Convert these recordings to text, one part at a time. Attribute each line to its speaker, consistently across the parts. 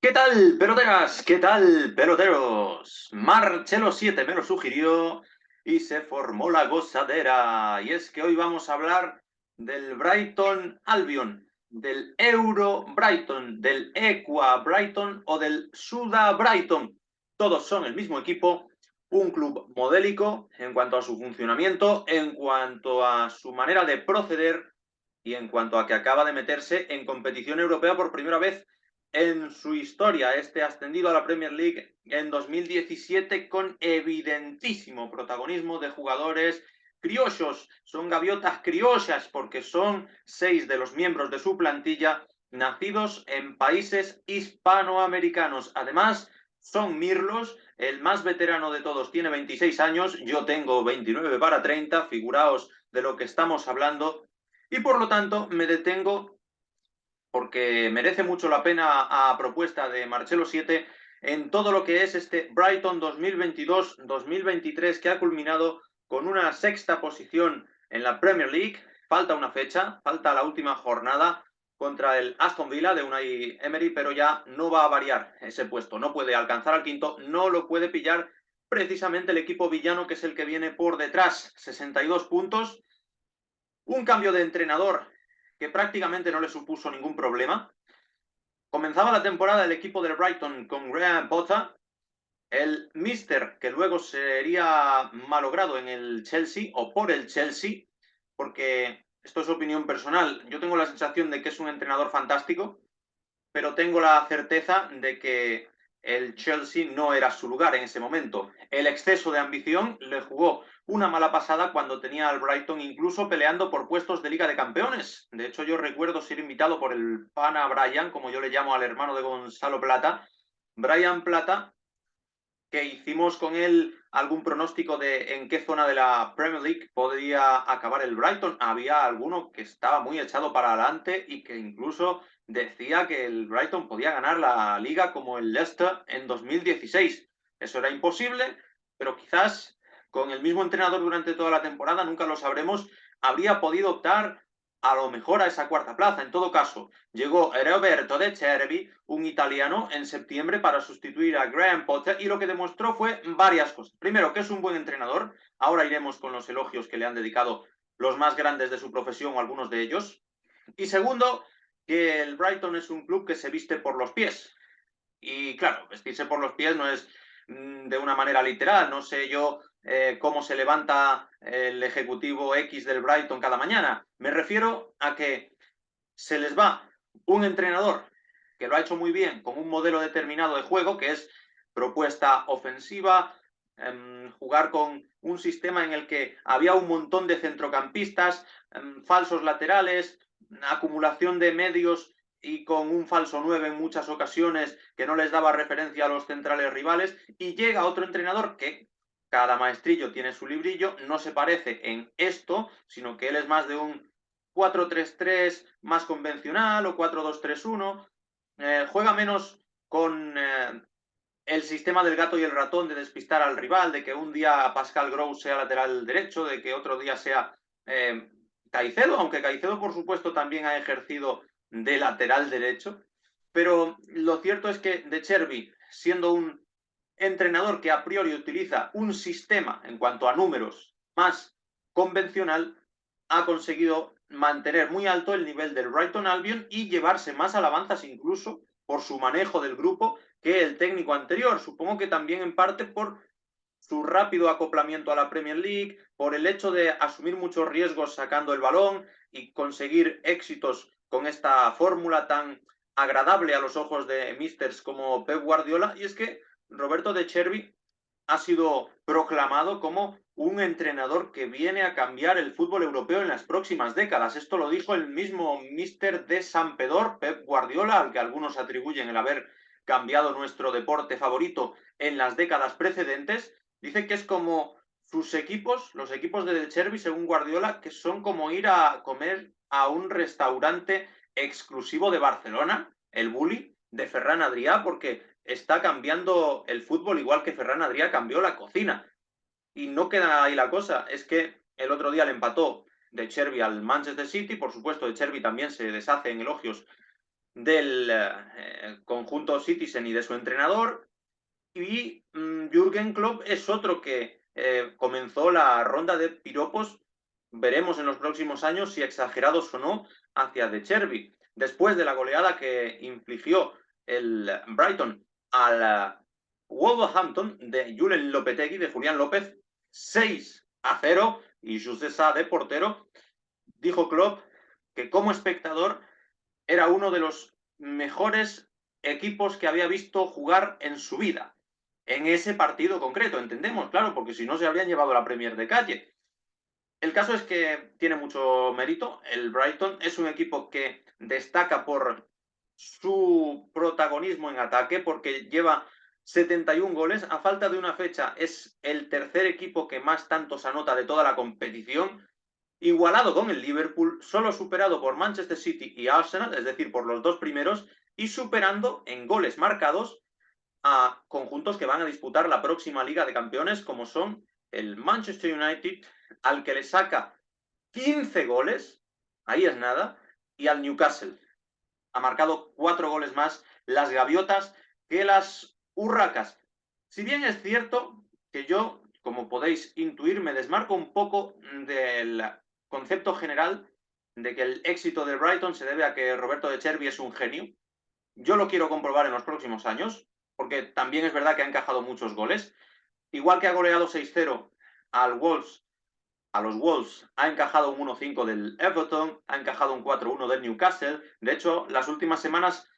Speaker 1: ¿Qué tal, peloteras? ¿Qué tal, peloteros? Marcelo 7 me lo sugirió y se formó la gozadera. Y es que hoy vamos a hablar del Brighton Albion, del Euro Brighton, del Equa Brighton o del Suda Brighton. Todos son el mismo equipo, un club modélico en cuanto a su funcionamiento, en cuanto a su manera de proceder y en cuanto a que acaba de meterse en competición europea por primera vez en su historia. Este ascendido a la Premier League en 2017 con evidentísimo protagonismo de jugadores criollos. Son gaviotas criollas porque son 6 de los miembros de su plantilla nacidos en países hispanoamericanos. Además, son mirlos. El más veterano de todos tiene 26 años, yo tengo 29 para 30, figuraos de lo que estamos hablando, y por lo tanto me detengo porque merece mucho la pena a propuesta de Marcelo 7 en todo lo que es este Brighton 2022-2023 que ha culminado con una sexta posición en la Premier League. Falta una fecha, falta la última jornada contra el Aston Villa de Unai Emery, pero ya no va a variar ese puesto, no puede alcanzar al quinto, no lo puede pillar precisamente el equipo villano que es el que viene por detrás, 62 puntos, un cambio de entrenador que prácticamente no le supuso ningún problema. Comenzaba la temporada el equipo del Brighton con Graham Potter, el Mister que luego sería malogrado en el Chelsea o por el Chelsea, porque esto es opinión personal. Yo tengo la sensación de que es un entrenador fantástico, pero tengo la certeza de que el Chelsea no era su lugar en ese momento. El exceso de ambición le jugó una mala pasada cuando tenía al Brighton incluso peleando por puestos de Liga de Campeones. De hecho, yo recuerdo ser invitado por el pana Brian, como yo le llamo al hermano de Gonzalo Plata, Brian Plata, que hicimos con él algún pronóstico de en qué zona de la Premier League podría acabar el Brighton. Había alguno que estaba muy echado para adelante y que incluso decía que el Brighton podía ganar la liga como el Leicester en 2016. Eso era imposible, pero quizás con el mismo entrenador durante toda la temporada, nunca lo sabremos, habría podido optar a lo mejor a esa cuarta plaza. En todo caso, llegó Roberto De Cervi, un italiano, en septiembre para sustituir a Graham Potter y lo que demostró fue varias cosas. Primero, que es un buen entrenador. Ahora iremos con los elogios que le han dedicado los más grandes de su profesión o algunos de ellos. Y segundo, que el Brighton es un club que se viste por los pies. Y claro, vestirse por los pies no es de una manera literal. No sé yo cómo se levanta el ejecutivo X del Brighton cada mañana. Me refiero a que se les va un entrenador que lo ha hecho muy bien con un modelo determinado de juego, que es propuesta ofensiva, jugar con un sistema en el que había un montón de centrocampistas, falsos laterales, acumulación de medios y con un falso 9 en muchas ocasiones que no les daba referencia a los centrales rivales, y llega otro entrenador que cada maestrillo tiene su librillo, no se parece en esto, sino que él es más de un 4-3-3 más convencional o 4-2-3-1, juega menos con el sistema del gato y el ratón de despistar al rival, de que un día Pascal Gross sea lateral derecho, de que otro día sea Caicedo, aunque Caicedo por supuesto también ha ejercido de lateral derecho, pero lo cierto es que De Chervi, siendo un entrenador que a priori utiliza un sistema en cuanto a números más convencional, ha conseguido mantener muy alto el nivel del Brighton Albion y llevarse más alabanzas incluso por su manejo del grupo que el técnico anterior. Supongo que también en parte por su rápido acoplamiento a la Premier League, por el hecho de asumir muchos riesgos sacando el balón y conseguir éxitos con esta fórmula tan agradable a los ojos de misters como Pep Guardiola. Y es que Roberto De Chervi ha sido proclamado como un entrenador que viene a cambiar el fútbol europeo en las próximas décadas. Esto lo dijo el mismo míster de San Pedor, Pep Guardiola, al que algunos atribuyen el haber cambiado nuestro deporte favorito en las décadas precedentes. Dice que es como sus equipos, los equipos de De Chervi, según Guardiola, que son como ir a comer a un restaurante exclusivo de Barcelona, el Bulli, de Ferran Adrià, porque está cambiando el fútbol igual que Ferran Adrià cambió la cocina. Y no queda ahí la cosa, es que el otro día le empató De Chervi al Manchester City, por supuesto De Chervi también se deshace en elogios del conjunto Citizen y de su entrenador. Y Jürgen Klopp es otro que comenzó la ronda de piropos, veremos en los próximos años si exagerados o no, hacia De Cherby. Después de la goleada que infligió el Brighton al Wolverhampton de Julen Lopetegui, de Julián López, 6-0, y José Sá de portero, dijo Klopp que como espectador era uno de los mejores equipos que había visto jugar en su vida. En ese partido concreto, entendemos, claro, porque si no se habrían llevado la Premier de calle. El caso es que tiene mucho mérito. El Brighton es un equipo que destaca por su protagonismo en ataque, porque lleva 71 goles. A falta de una fecha, es el tercer equipo que más tantos anota de toda la competición, igualado con el Liverpool, solo superado por Manchester City y Arsenal, es decir, por los dos primeros, y superando en goles marcados a conjuntos que van a disputar la próxima Liga de Campeones, como son el Manchester United, al que le saca 15 goles, ahí es nada, y al Newcastle. Ha marcado 4 goles más las gaviotas que las urracas. Si bien es cierto que yo, como podéis intuir, me desmarco un poco del concepto general de que el éxito del Brighton se debe a que Roberto De Cherby es un genio. Yo lo quiero comprobar en los próximos años, porque también es verdad que ha encajado muchos goles. Igual que ha goleado 6-0 al Wolves, a los Wolves, ha encajado un 1-5 del Everton, ha encajado un 4-1 del Newcastle. De hecho, las últimas semanas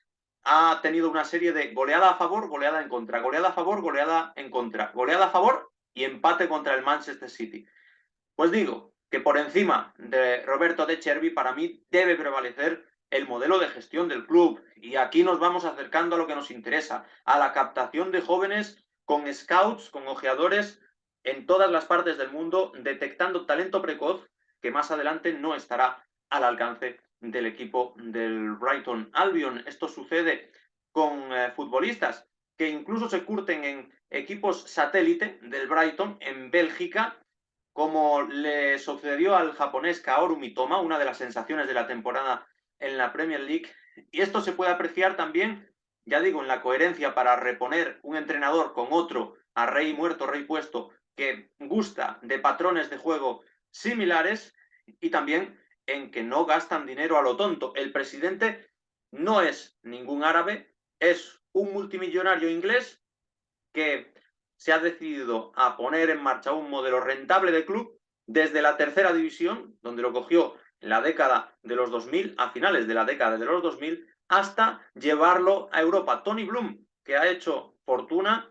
Speaker 1: ha tenido una serie de goleada a favor, goleada en contra, goleada a favor, goleada en contra, goleada a favor y empate contra el Manchester City. Pues digo que por encima de Roberto De Cherby, para mí debe prevalecer el modelo de gestión del club. Y aquí nos vamos acercando a lo que nos interesa, a la captación de jóvenes con scouts, con ojeadores en todas las partes del mundo, detectando talento precoz que más adelante no estará al alcance del equipo del Brighton Albion. Esto sucede con futbolistas que incluso se curten en equipos satélite del Brighton en Bélgica, como le sucedió al japonés Kaoru Mitoma, una de las sensaciones de la temporada en la Premier League. Y esto se puede apreciar también, ya digo, en la coherencia para reponer un entrenador con otro a rey muerto, rey puesto, que gusta de patrones de juego similares, y también en que no gastan dinero a lo tonto. El presidente no es ningún árabe, es un multimillonario inglés que se ha decidido a poner en marcha un modelo rentable de club desde la tercera división, donde lo cogió en la década de los 2000, a finales de la década de los 2000, hasta llevarlo a Europa. Tony Bloom, que ha hecho fortuna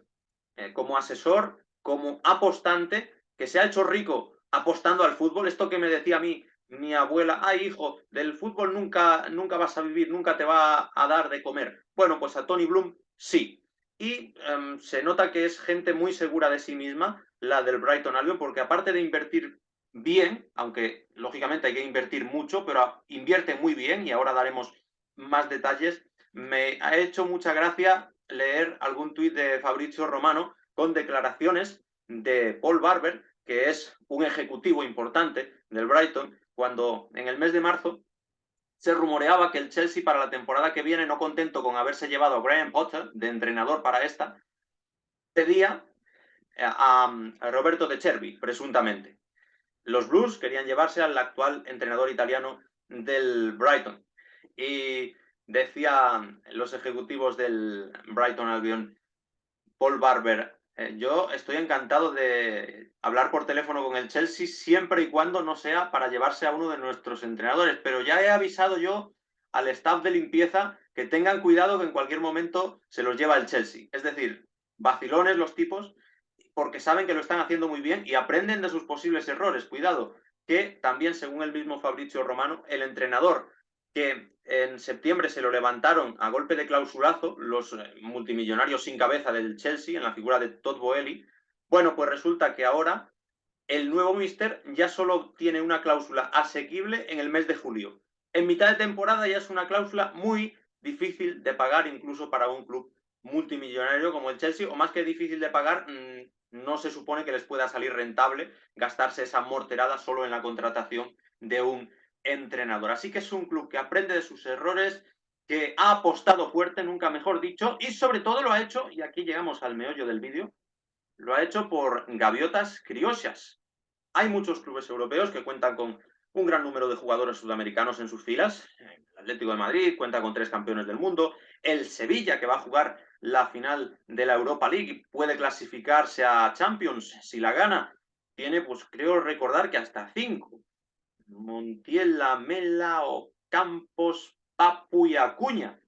Speaker 1: como asesor, como apostante, que se ha hecho rico apostando al fútbol. Esto que me decía a mí mi abuela: ay, hijo, del fútbol nunca vas a vivir, nunca te va a dar de comer. Bueno, pues a Tony Bloom sí. Y se nota que es gente muy segura de sí misma, la del Brighton Albion, porque aparte de invertir bien, aunque lógicamente hay que invertir mucho, pero invierte muy bien, y ahora daremos más detalles. Me ha hecho mucha gracia leer algún tuit de Fabrizio Romano con declaraciones de Paul Barber, que es un ejecutivo importante del Brighton, cuando en el mes de marzo se rumoreaba que el Chelsea para la temporada que viene, no contento con haberse llevado a Graham Potter de entrenador para esta, pedía a Roberto De Cherby, presuntamente. Los Blues querían llevarse al actual entrenador italiano del Brighton. Y decían los ejecutivos del Brighton Albion, Paul Barber: yo estoy encantado de hablar por teléfono con el Chelsea siempre y cuando no sea para llevarse a uno de nuestros entrenadores, pero ya he avisado yo al staff de limpieza que tengan cuidado, que en cualquier momento se los lleva el Chelsea. Es decir, vacilones los tipos, porque saben que lo están haciendo muy bien y aprenden de sus posibles errores. Cuidado, que también, según el mismo Fabrizio Romano, el entrenador que en septiembre se lo levantaron a golpe de clausulazo los multimillonarios sin cabeza del Chelsea, en la figura de Todd Boehly, bueno, pues resulta que ahora el nuevo míster ya solo tiene una cláusula asequible en el mes de julio. En mitad de temporada ya es una cláusula muy difícil de pagar, incluso para un club multimillonario como el Chelsea, o más que difícil de pagar, no se supone que les pueda salir rentable gastarse esa morterada solo en la contratación de un entrenador. Así que es un club que aprende de sus errores, que ha apostado fuerte, nunca mejor dicho, y sobre todo lo ha hecho, y aquí llegamos al meollo del vídeo, lo ha hecho por gaviotas criollas. Hay muchos clubes europeos que cuentan con un gran número de jugadores sudamericanos en sus filas. El Atlético de Madrid cuenta con 3 campeones del mundo. El Sevilla, que va a jugar la final de la Europa League y puede clasificarse a Champions si la gana, tiene, pues creo recordar que hasta 5. Montiel, Lamela, Ocampos, Papu y Acuña.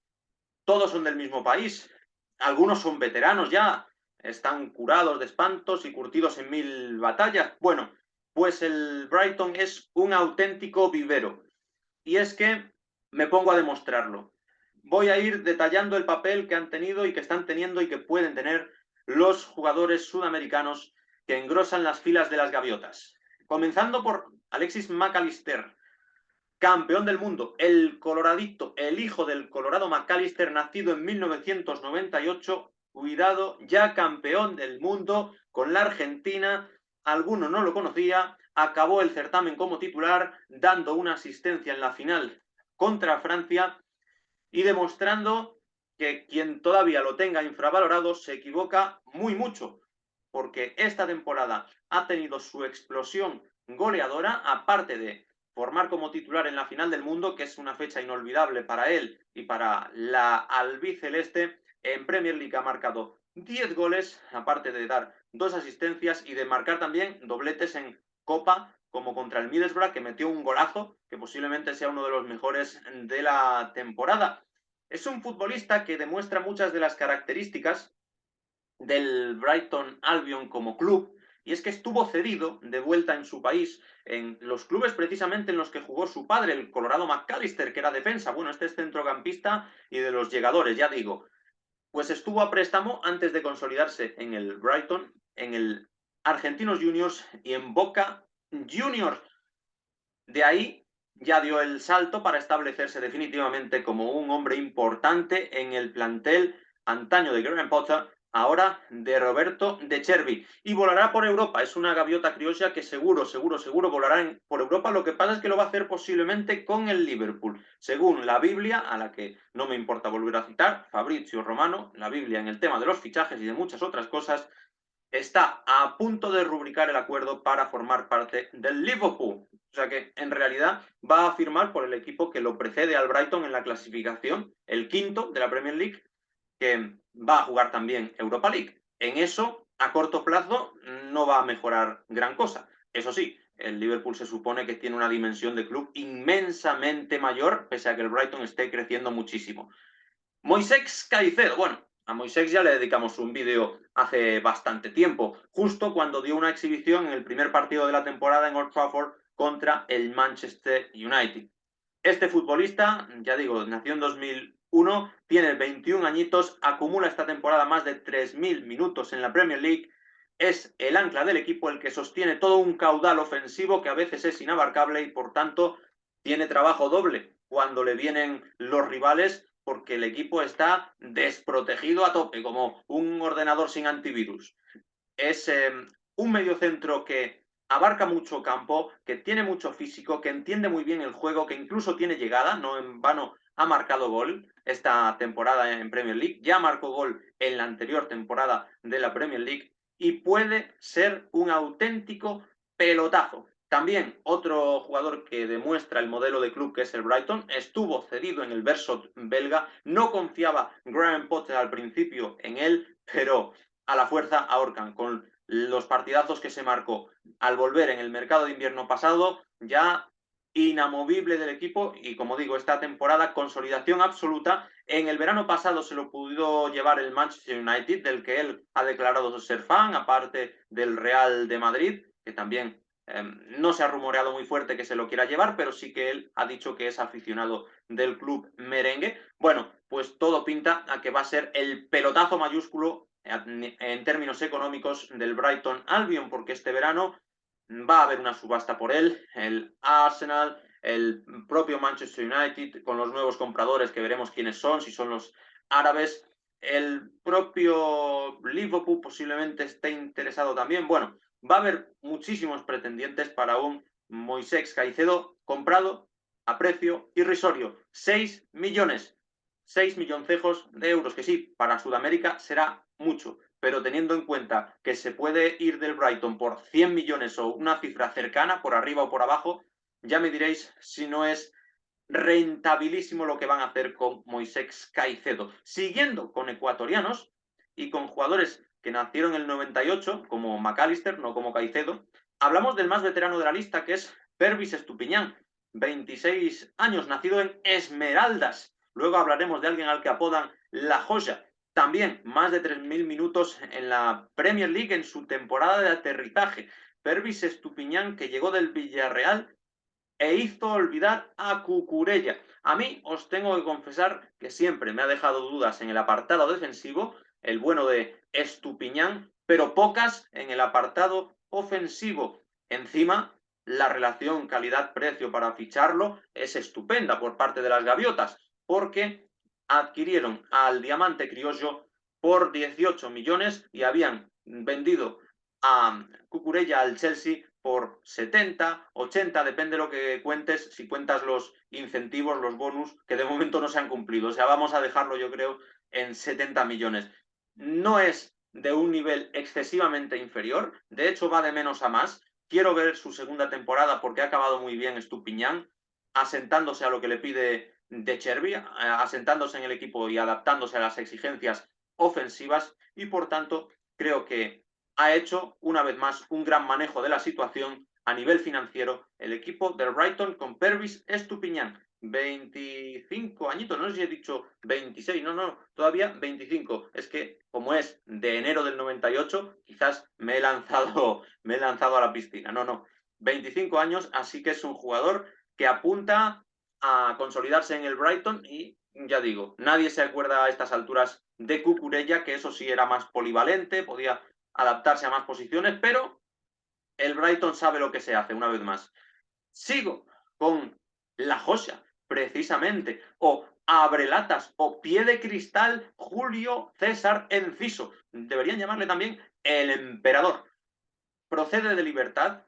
Speaker 1: Todos son del mismo país. Algunos son veteranos ya, están curados de espantos y curtidos en 1000 batallas. Bueno, pues el Brighton es un auténtico vivero. Y es que me pongo a demostrarlo. Voy a ir detallando el papel que han tenido y que están teniendo y que pueden tener los jugadores sudamericanos que engrosan las filas de las gaviotas. Comenzando por Alexis McAllister, campeón del mundo, el coloradito, el hijo del Colorado McAllister, nacido en 1998, cuidado, ya campeón del mundo con la Argentina, alguno no lo conocía, acabó el certamen como titular, dando una asistencia en la final contra Francia y demostrando que quien todavía lo tenga infravalorado se equivoca muy mucho, porque esta temporada ha tenido su explosión goleadora, aparte de formar como titular en la final del mundo, que es una fecha inolvidable para él y para la albiceleste. En Premier League ha marcado 10 goles, aparte de dar 2 asistencias y de marcar también dobletes en Copa, como contra el Middlesbrough, que metió un golazo, que posiblemente sea uno de los mejores de la temporada. Es un futbolista que demuestra muchas de las características del Brighton Albion como club, y es que estuvo cedido de vuelta en su país, en los clubes precisamente en los que jugó su padre, el Colorado McAllister, que era defensa. Bueno, este es centrocampista y de los llegadores, ya digo. Pues estuvo a préstamo antes de consolidarse en el Brighton, en el Argentinos Juniors y en Boca Juniors. De ahí ya dio el salto para establecerse definitivamente como un hombre importante en el plantel antaño de Graham Potter, ahora de Roberto De Zerbi, y volará por Europa. Es una gaviota criolla que seguro volará por Europa. Lo que pasa es que lo va a hacer posiblemente con el Liverpool, según la Biblia, a la que no me importa volver a citar, Fabrizio Romano, la Biblia en el tema de los fichajes y de muchas otras cosas. Está a punto de rubricar el acuerdo para formar parte del Liverpool. O sea que, en realidad, va a firmar por el equipo que lo precede al Brighton en la clasificación, el quinto de la Premier League, que va a jugar también Europa League. En eso, a corto plazo, no va a mejorar gran cosa. Eso sí, el Liverpool se supone que tiene una dimensión de club inmensamente mayor, pese a que el Brighton esté creciendo muchísimo. Moisés Caicedo, bueno, a Moisés ya le dedicamos un vídeo hace bastante tiempo, justo cuando dio una exhibición en el primer partido de la temporada en Old Trafford contra el Manchester United. Este futbolista, ya digo, nació en 2001, tiene 21 añitos, acumula esta temporada más de 3.000 minutos en la Premier League, es el ancla del equipo, el que sostiene todo un caudal ofensivo que a veces es inabarcable y por tanto tiene trabajo doble cuando le vienen los rivales, porque el equipo está desprotegido a tope, como un ordenador sin antivirus. Es un mediocentro que abarca mucho campo, que tiene mucho físico, que entiende muy bien el juego, que incluso tiene llegada, no en vano ha marcado gol esta temporada en Premier League, ya marcó gol en la anterior temporada de la Premier League y puede ser un auténtico pelotazo. También otro jugador que demuestra el modelo de club que es el Brighton, estuvo cedido en el Beerschot belga, no confiaba Graham Potter al principio en él, pero a la fuerza ahorcan. Con los partidazos que se marcó al volver en el mercado de invierno pasado, ya inamovible del equipo y, como digo, esta temporada consolidación absoluta. En el verano pasado se lo pudo llevar el Manchester United, del que él ha declarado ser fan, aparte del Real de Madrid, que también no se ha rumoreado muy fuerte que se lo quiera llevar, pero sí que él ha dicho que es aficionado del club merengue. Bueno, pues todo pinta a que va a ser el pelotazo mayúsculo en términos económicos del Brighton Albion, porque este verano va a haber una subasta por él. El Arsenal, el propio Manchester United, con los nuevos compradores que veremos quiénes son, si son los árabes. El propio Liverpool posiblemente esté interesado también. Bueno, va a haber muchísimos pretendientes para un Moisés Caicedo comprado a precio irrisorio, 6 millones. 6 milloncejos de euros, que sí, para Sudamérica será mucho, pero teniendo en cuenta que se puede ir del Brighton por 100 millones o una cifra cercana, por arriba o por abajo, ya me diréis si no es rentabilísimo lo que van a hacer con Moisés Caicedo. Siguiendo con ecuatorianos y con jugadores que nacieron en el 98, como McAllister, no como Caicedo, hablamos del más veterano de la lista, que es Pervis Estupiñán, 26 años, nacido en Esmeraldas. Luego hablaremos de alguien al que apodan La Joya. También más de 3.000 minutos en la Premier League en su temporada de aterrizaje. Pervis Estupiñán, que llegó del Villarreal e hizo olvidar a Cucurella. A mí os tengo que confesar que siempre me ha dejado dudas en el apartado defensivo, el bueno de Estupiñán, pero pocas en el apartado ofensivo. Encima, la relación calidad-precio para ficharlo es estupenda por parte de las Gaviotas, porque adquirieron al Diamante Criollo por 18 millones y habían vendido a Cucurella al Chelsea por 70, 80, depende de lo que cuentes, si cuentas los incentivos, los bonus, que de momento no se han cumplido. O sea, vamos a dejarlo, yo creo, en 70 millones. No es de un nivel excesivamente inferior, de hecho va de menos a más. Quiero ver su segunda temporada porque ha acabado muy bien Estupiñán, asentándose a lo que le pide De Chervi, asentándose en el equipo y adaptándose a las exigencias ofensivas y por tanto creo que ha hecho una vez más un gran manejo de la situación a nivel financiero el equipo del Brighton con Pervis Estupiñán. 25 añitos, no sé si he dicho 26, no, todavía 25. Es que como es de enero del 98, quizás me he lanzado a la piscina. No, 25 años, así que es un jugador que apunta a consolidarse en el Brighton y ya digo, nadie se acuerda a estas alturas de Cucurella, que eso sí era más polivalente, podía adaptarse a más posiciones, pero el Brighton sabe lo que se hace, una vez más. Sigo con La Joya, precisamente, o Abrelatas, o Pie de Cristal, Julio César Enciso. Deberían llamarle también el Emperador. Procede de Libertad,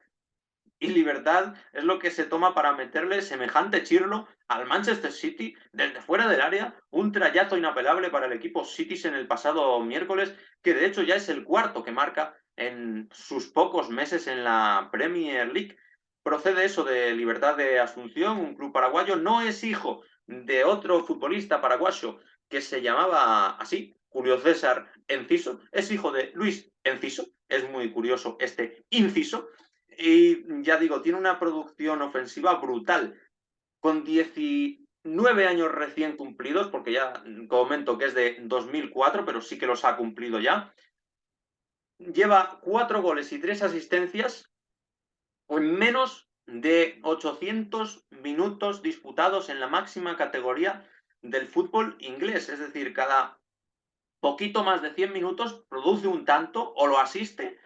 Speaker 1: y Libertad es lo que se toma para meterle semejante chirlo al Manchester City desde fuera del área, un trayazo inapelable para el equipo Citizen el pasado miércoles, que de hecho ya es el cuarto que marca en sus pocos meses en la Premier League. Procede eso de Libertad de Asunción, un club paraguayo, no es hijo de otro futbolista paraguayo que se llamaba así, Julio César Enciso, es hijo de Luis Enciso, es muy curioso este inciso, y ya digo, tiene una producción ofensiva brutal. Con 19 años recién cumplidos, porque ya comento que es de 2004, pero sí que los ha cumplido ya. Lleva 4 goles y 3 asistencias en menos de 800 minutos disputados en la máxima categoría del fútbol inglés. Es decir, cada poquito más de 100 minutos produce un tanto, o lo asiste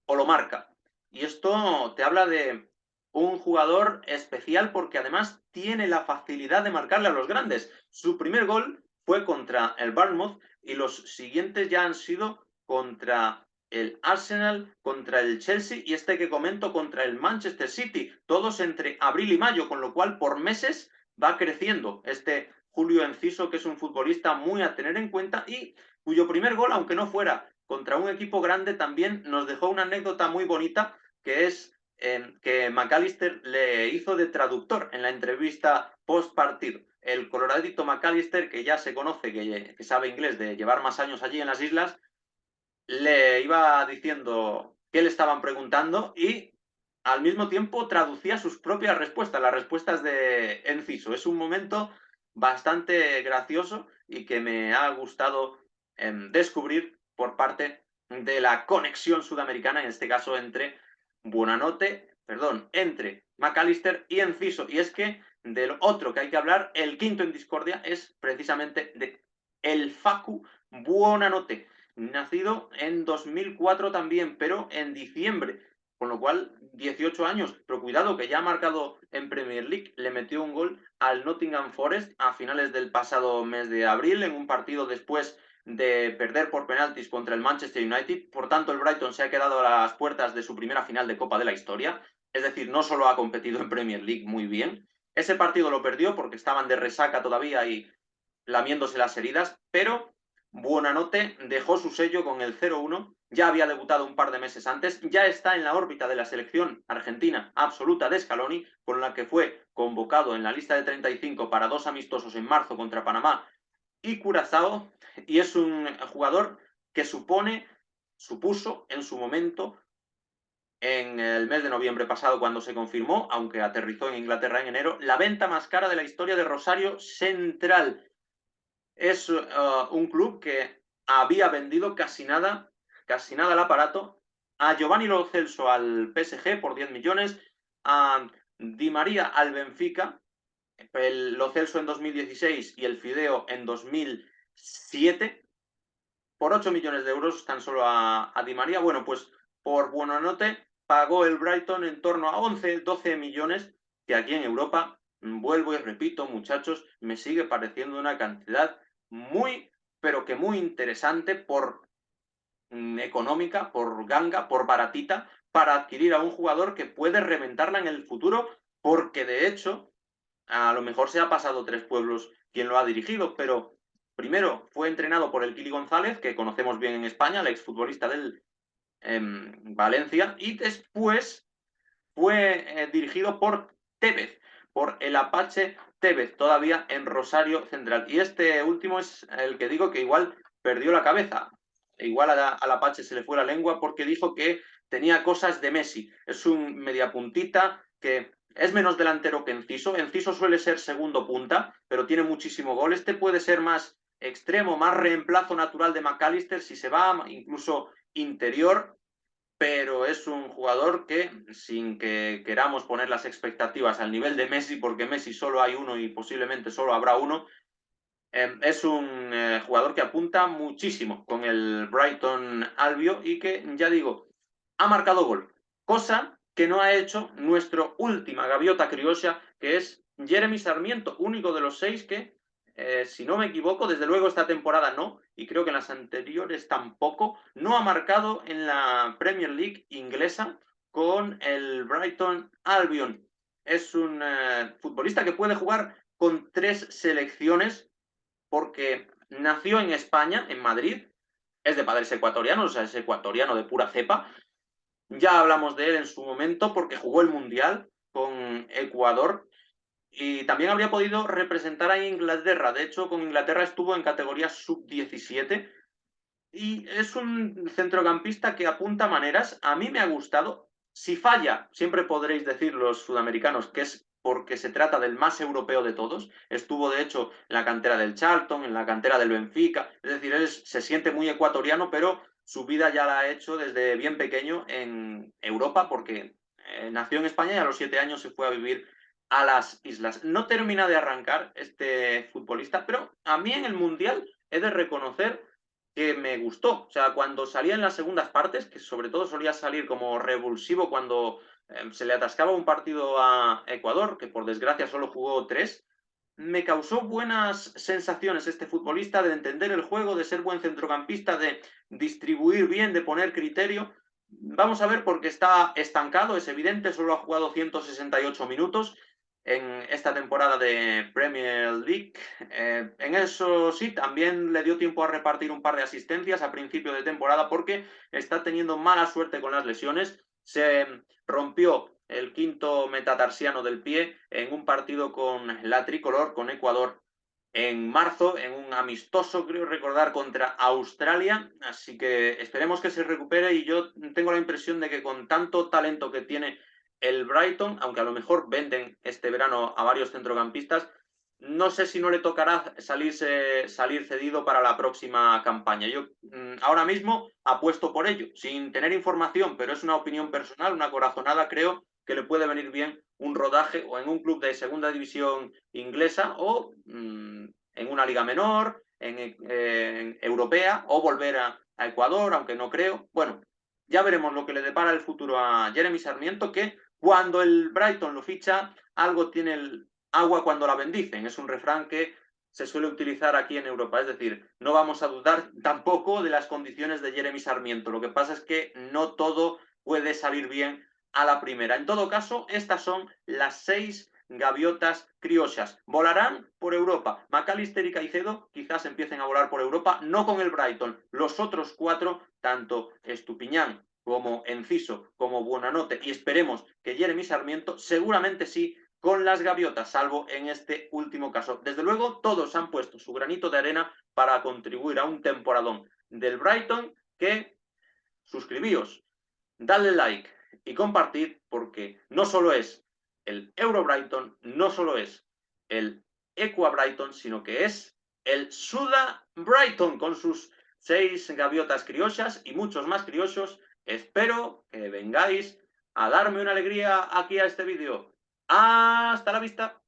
Speaker 1: o lo marca. Y esto te habla de un jugador especial porque además tiene la facilidad de marcarle a los grandes. Su primer gol fue contra el Bournemouth y los siguientes ya han sido contra el Arsenal, contra el Chelsea y este que comento contra el Manchester City, todos entre abril y mayo, con lo cual por meses va creciendo este Julio Enciso, que es un futbolista muy a tener en cuenta y cuyo primer gol, aunque no fuera contra un equipo grande, también nos dejó una anécdota muy bonita, que es que McAllister le hizo de traductor en la entrevista post partido. El coloradito McAllister, que ya se conoce, que sabe inglés de llevar más años allí en las islas, le iba diciendo qué le estaban preguntando y al mismo tiempo traducía sus propias respuestas, las respuestas de Enciso. Es un momento bastante gracioso y que me ha gustado descubrir por parte de la conexión sudamericana, en este caso entre McAllister y Enciso. Y es que del otro que hay que hablar, el quinto en discordia, es precisamente de el Facu Buonanotte, nacido en 2004 también, pero en diciembre, con lo cual 18 años, pero cuidado que ya ha marcado en Premier League, le metió un gol al Nottingham Forest a finales del pasado mes de abril en un partido después de perder por penaltis contra el Manchester United. Por tanto, el Brighton se ha quedado a las puertas de su primera final de Copa de la historia, es decir, no solo ha competido en Premier League muy bien, ese partido lo perdió porque estaban de resaca todavía y lamiéndose las heridas, pero Buonanotte dejó su sello con el 0-1, ya había debutado un par de meses antes, ya está en la órbita de la selección argentina absoluta de Scaloni, con la que fue convocado en la lista de 35 para 2 amistosos en marzo contra Panamá y Curazao, y es un jugador que supuso en su momento, en el mes de noviembre pasado cuando se confirmó, aunque aterrizó en Inglaterra en enero, la venta más cara de la historia de Rosario Central. Es un club que había vendido casi nada al aparato, a Giovanni Lo Celso al PSG por 10 millones, a Di María al Benfica, el Lo Celso en 2016 y el Fideo en 2007, por 8 millones de euros tan solo a Di María. Bueno, pues por Buonanotte pagó el Brighton en torno a 11, 12 millones, que aquí en Europa, vuelvo y repito, muchachos, me sigue pareciendo una cantidad muy, pero que muy interesante por económica, por ganga, por baratita, para adquirir a un jugador que puede reventarla en el futuro, porque de hecho, a lo mejor se ha pasado tres pueblos quien lo ha dirigido, pero primero fue entrenado por el Kili González, que conocemos bien en España, el exfutbolista del Valencia, y después fue dirigido por Tevez, por el Apache Tevez, todavía en Rosario Central. Y este último es el que digo que igual perdió la cabeza. Igual al Apache se le fue la lengua porque dijo que tenía cosas de Messi. Es un mediapuntita que es menos delantero que Enciso. Enciso suele ser segundo punta, pero tiene muchísimo gol. Este puede ser más extremo, más reemplazo natural de McAllister si se va, incluso interior, pero es un jugador que, sin que queramos poner las expectativas al nivel de Messi, porque Messi solo hay uno y posiblemente solo habrá uno, es un jugador que apunta muchísimo con el Brighton Albion y que, ya digo, ha marcado gol, cosa que no ha hecho nuestro última gaviota criolla, que es Jeremy Sarmiento, único de los 6 que, si no me equivoco, desde luego esta temporada no, y creo que en las anteriores tampoco, no ha marcado en la Premier League inglesa con el Brighton Albion. Es un futbolista que puede jugar con 3 selecciones porque nació en España, en Madrid, es de padres ecuatorianos, o sea, es ecuatoriano de pura cepa. Ya hablamos de él en su momento porque jugó el Mundial con Ecuador y también habría podido representar a Inglaterra. De hecho, con Inglaterra estuvo en categoría sub-17 y es un centrocampista que apunta maneras. A mí me ha gustado. Si falla, siempre podréis decir los sudamericanos que es porque se trata del más europeo de todos. Estuvo, de hecho, en la cantera del Charlton, en la cantera del Benfica. Es decir, él se siente muy ecuatoriano, pero su vida ya la ha hecho desde bien pequeño en Europa, porque nació en España y a los 7 años se fue a vivir a las islas. No termina de arrancar este futbolista, pero a mí en el Mundial he de reconocer que me gustó. O sea, cuando salía en las segundas partes, que sobre todo solía salir como revulsivo cuando se le atascaba un partido a Ecuador, que por desgracia solo jugó 3, me causó buenas sensaciones este futbolista de entender el juego, de ser buen centrocampista, de distribuir bien, de poner criterio. Vamos a ver porque está estancado, es evidente, solo ha jugado 168 minutos en esta temporada de Premier League. En eso sí, también le dio tiempo a repartir un par de asistencias a principio de temporada porque está teniendo mala suerte con las lesiones. Se rompió el quinto metatarsiano del pie en un partido con la tricolor, con Ecuador, en marzo, en un amistoso, creo recordar, contra Australia. Así que esperemos que se recupere y yo tengo la impresión de que con tanto talento que tiene el Brighton, aunque a lo mejor venden este verano a varios centrocampistas, no sé si no le tocará salir cedido para la próxima campaña. Yo ahora mismo apuesto por ello, sin tener información, pero es una opinión personal, una corazonada, creo que le puede venir bien un rodaje o en un club de segunda división inglesa o en una liga menor, en europea, o volver a Ecuador, aunque no creo. Bueno, ya veremos lo que le depara el futuro a Jeremy Sarmiento, que cuando el Brighton lo ficha, algo tiene el agua cuando la bendicen. Es un refrán que se suele utilizar aquí en Europa. Es decir, no vamos a dudar tampoco de las condiciones de Jeremy Sarmiento. Lo que pasa es que no todo puede salir bien a la primera. En todo caso, estas son las 6 gaviotas criollas. Volarán por Europa. McAllister y Caicedo quizás empiecen a volar por Europa, no con el Brighton. Los otros 4, tanto Estupiñán como Enciso, como Buonanotte, y esperemos que Jeremy Sarmiento, seguramente sí, con las gaviotas, salvo en este último caso. Desde luego, todos han puesto su granito de arena para contribuir a un temporadón del Brighton que, suscribíos, dadle like y compartid, porque no solo es el Euro Brighton, no solo es el Equa Brighton, sino que es el Suda Brighton con sus 6 gaviotas criollas y muchos más criollos. Espero que vengáis a darme una alegría aquí a este vídeo. ¡Hasta la vista!